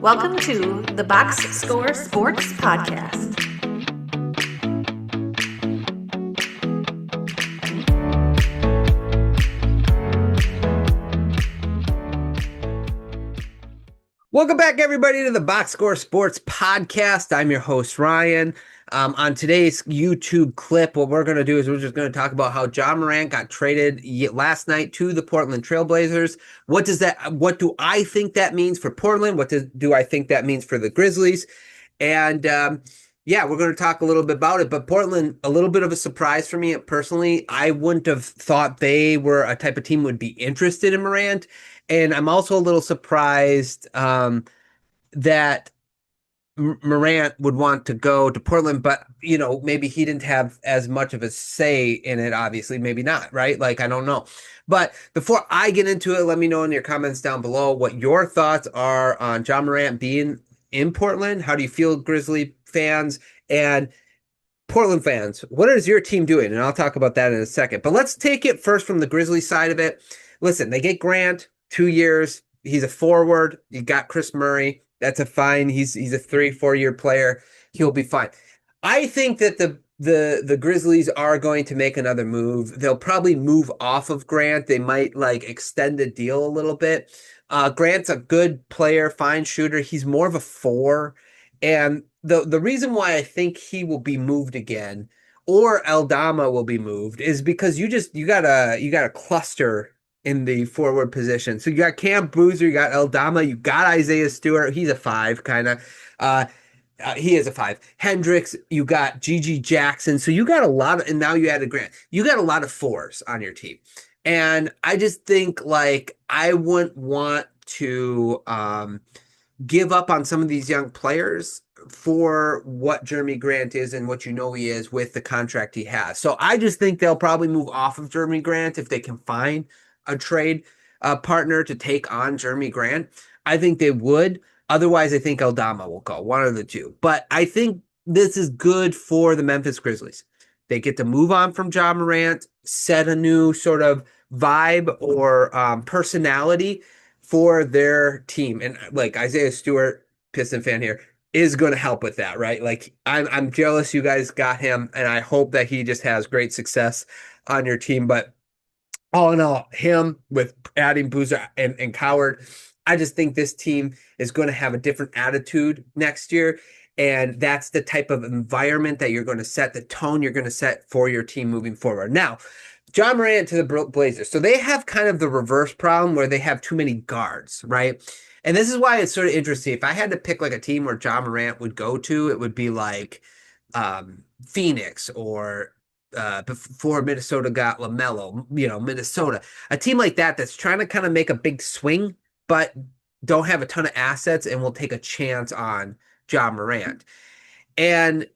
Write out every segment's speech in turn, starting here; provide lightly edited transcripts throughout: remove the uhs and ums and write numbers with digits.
Welcome to the Box Score Sports Podcast. Welcome back, everybody, to the Box Score Sports Podcast. I'm your host, Ryan. On today's YouTube clip, what we're going to do is we're just going to talk about how Ja Morant got traded last night to the Portland Trailblazers. What do I think that means for Portland? What do I think that means for the Grizzlies? And we're going to talk a little bit about it. But Portland, a little bit of a surprise for me personally. I wouldn't have thought they were a type of team would be interested in Morant. And I'm also a little surprised that Morant would want to go to Portland, but maybe he didn't have as much of a say in it. Obviously, maybe not, right? Like, I don't know. But before I get into it, let me know in your comments down below what your thoughts are on Ja Morant being in Portland. How do you feel, Grizzly fans and Portland fans? What is your team doing? And I'll talk about that in a second. But let's take it first from the Grizzly side of it. Listen, they get Grant 2 years. He's a forward. You got Chris Murray. That's a fine. He's a 3-4 year player. He'll be fine. I think that the Grizzlies are going to make another move. They'll probably move off of Grant. They might extend the deal a little bit. Grant's a good player, fine shooter. He's more of a 4. And the reason why I think he will be moved again, or Aldama will be moved, is because you got a cluster in the forward position. So you got Cam Boozer, you got Aldama, you got Isaiah Stewart. He's a 5 kind of. He is a 5. Hendricks, you got Gigi Jackson. So you got a lot of, and now you added Grant. You got a lot of 4s on your team. And I just think I wouldn't want to give up on some of these young players for what Jeremy Grant is and what he is with the contract he has. So I just think they'll probably move off of Jeremy Grant if they can find a trade partner to take on Jeremy Grant. I think they would. Otherwise, I think Aldama will go, one of the two. But I think this is good for the Memphis Grizzlies. They get to move on from Ja Morant, set a new sort of vibe or personality for their team. And Isaiah Stewart, Piston fan here, is going to help with that, right? I'm jealous you guys got him, and I hope that he just has great success on your team. But all in all, him with adding Boozer and Coward, I just think this team is going to have a different attitude next year. And that's the type of environment that you're going to set, the tone you're going to set for your team moving forward. Now, Ja Morant to the Blazers. So they have kind of the reverse problem where they have too many guards, right? And this is why it's sort of interesting. If I had to pick a team where Ja Morant would go to, it would be Phoenix or before Minnesota got LaMelo, Minnesota, a team like that that's trying to kind of make a big swing, but don't have a ton of assets and will take a chance on Ja Morant. And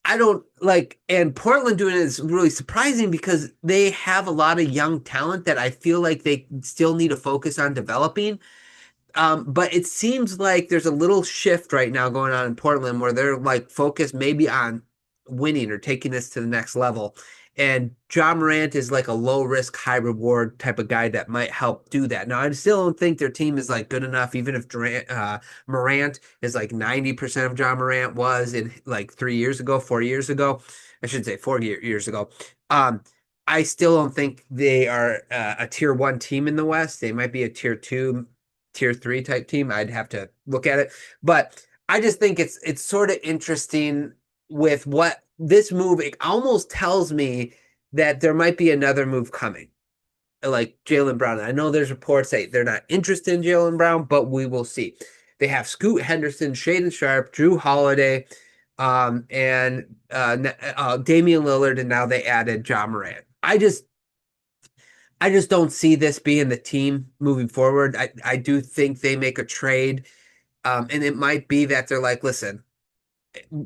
and Portland doing it is really surprising because they have a lot of young talent that I feel like they still need to focus on developing. But it seems like there's a little shift right now going on in Portland where they're focused maybe on winning or taking this to the next level. And Ja Morant is a low risk, high reward type of guy that might help do that. Now, I still don't think their team is good enough, even if Morant is 90% of Ja Morant was in 3 years ago, 4 years ago. I should say 4 years ago. I still don't think they are a tier 1 team in the West. They might be a tier 2, tier 3 type team. I'd have to look at it. But I just think it's sort of interesting with what this move, it almost tells me that there might be another move coming, like Jaylen Brown. I know there's reports that they're not interested in Jaylen Brown, but we will see. They have Scoot Henderson, Shaedon Sharpe, Drew Holiday, and Damian Lillard, and now they added Ja Morant. I just don't see this being the team moving forward. I do think they make a trade, and it might be that they're listen,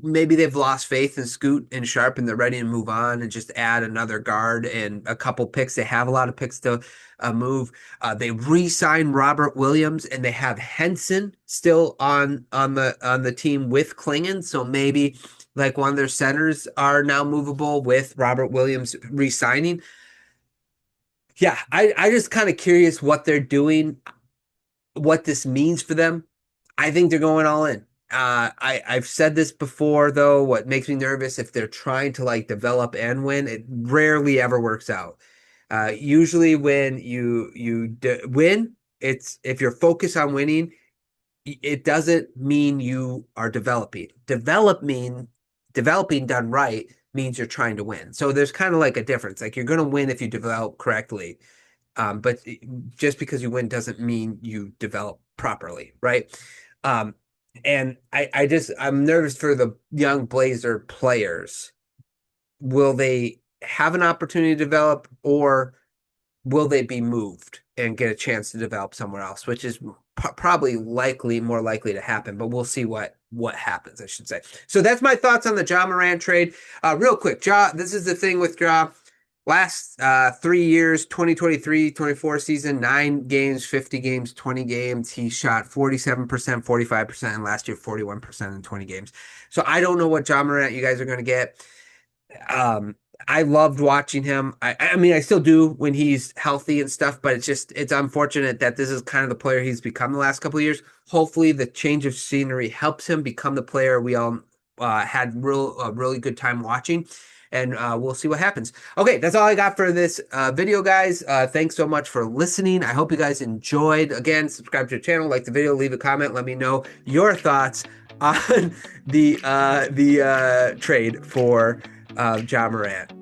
maybe they've lost faith in Scoot and Sharp and they're ready to move on and just add another guard and a couple picks. They have a lot of picks to move. They re-signed Robert Williams and they have Henson still on the team with Klingon. So maybe one of their centers are now movable with Robert Williams re-signing. Yeah, I just kind of curious what they're doing, what this means for them. I think they're going all in. I've said this before though. What makes me nervous if they're trying to like develop and win, it rarely ever works out. Usually when you win, it's if you're focused on winning, it doesn't mean you are developing. Developing done right means you're trying to win. So there's kind of like a difference. Like you're going to win if you develop correctly. But just because you win doesn't mean you develop properly, right? Um, and I'm nervous for the young Blazer players. Will they have an opportunity to develop, or will they be moved and get a chance to develop somewhere else, which is probably more likely to happen, but we'll see what happens, I should say. So that's my thoughts on the Ja Morant trade. Real quick, this is the thing with Ja. Last 3 years, 2023-24 season, 9 games, 50 games, 20 games. He shot 47%, 45%, and last year 41% in 20 games. So I don't know what Ja Morant you guys are going to get. I loved watching him. I mean, I still do when he's healthy and stuff, but it's unfortunate that this is kind of the player he's become the last couple of years. Hopefully, the change of scenery helps him become the player we all had a really good time watching, and we'll see what happens. Okay, that's all I got for this video, guys. Thanks so much for listening. I hope you guys enjoyed. Again, subscribe to the channel, like the video, leave a comment, let me know your thoughts on the trade for Ja Morant.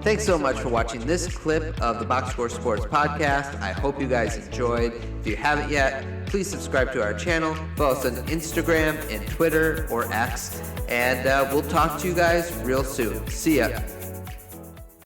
Thanks so much for watching this clip of the Box Score Sports Podcast. I hope you guys enjoyed. If you haven't yet, please subscribe to our channel. Follow us on Instagram and Twitter or X. And we'll talk to you guys real soon. See ya.